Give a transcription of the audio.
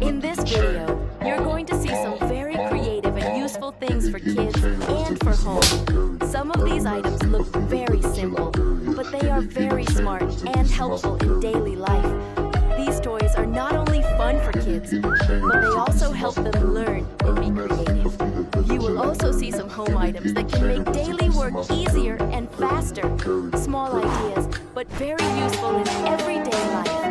In this video, you're going to see some very creative and useful things for kids and for home. Some of these items look very simple, but they are very smart and helpful in daily life. These toys are not only fun for kids, but they also help them learn and be creative. You will also see some home items that can make daily work easier and faster. Small ideas, but very useful in everyday life.